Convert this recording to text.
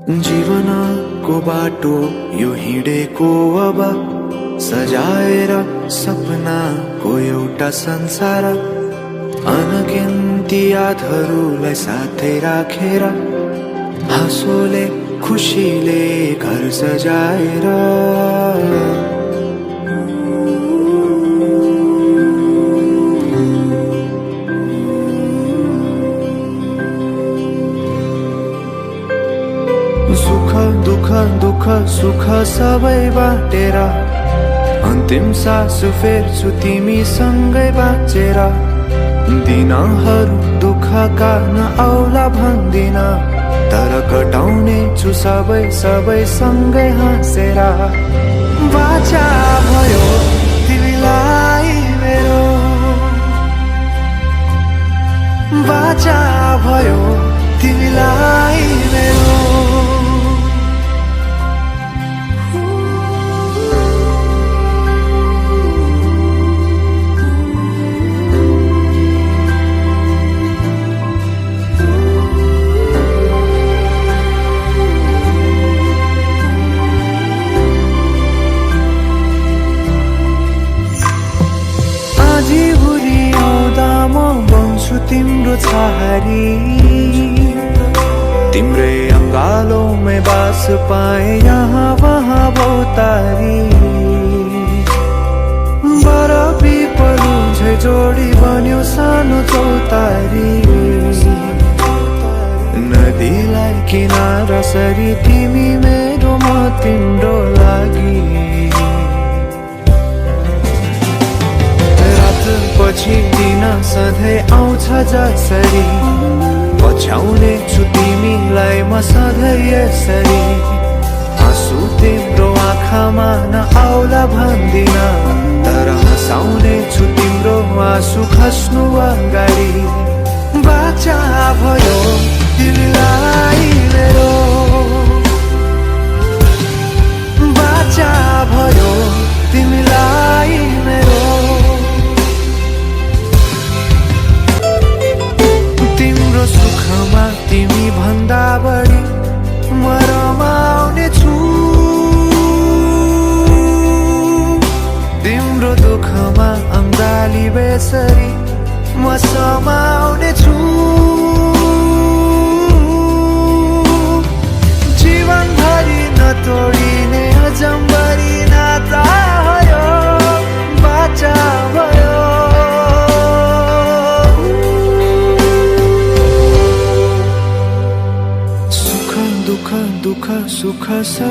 जीवनको बाटो यो हिँडेको अब सजाएर सपनाको एउटा संसार, अनगिन्ती यादहरूलाई साथै राखेर हाँसोले खुसीले घर सजाएर। सुख दुख दुख सुख सबै बाटेर अन्तिम सास फेर्छु तिमीसँगै बाँचेर। दिनहरू दुःखका नआउला भन्दिन, तर कटाउने छु सबै सबै सँगै हाँसेर। बाचा भयो तिमीलाई मेरो, बाचा भयो तिमीलाई मेरो। तिम्रो छहारी तिम्रै अंगालों बास पाए यहाँ वहाँ बहुतारी। बर पिपलु झै जोडी बन्यो सानो चौतारी। नदीलाई किनारा सरी तिमी मेरो म तिम्रो लागि। पछि दिन सधैँ आउँछ जसरी, पछ्याउने छु तिमीलाई म सधैँ यसरी। आँसु तिम्रो आँखामा नआउला भन्दिन, तर हँसाउने छु तिम्रो आँसु खस्नु अगाडि। बाचा भयो तिमीलाई मेरो, बाचा भयो तिमीलाई मेरो। तिम्रो सुखमा तिमी भन्दा बढी म रमाउने छु, तिम्रो दुःखमा अङ्गाली बेसरी म समाउने छु। जीवनभरि नतोडिने अजम्बरी नाता भयो, बाचा भयो। दुख दुख सुख सब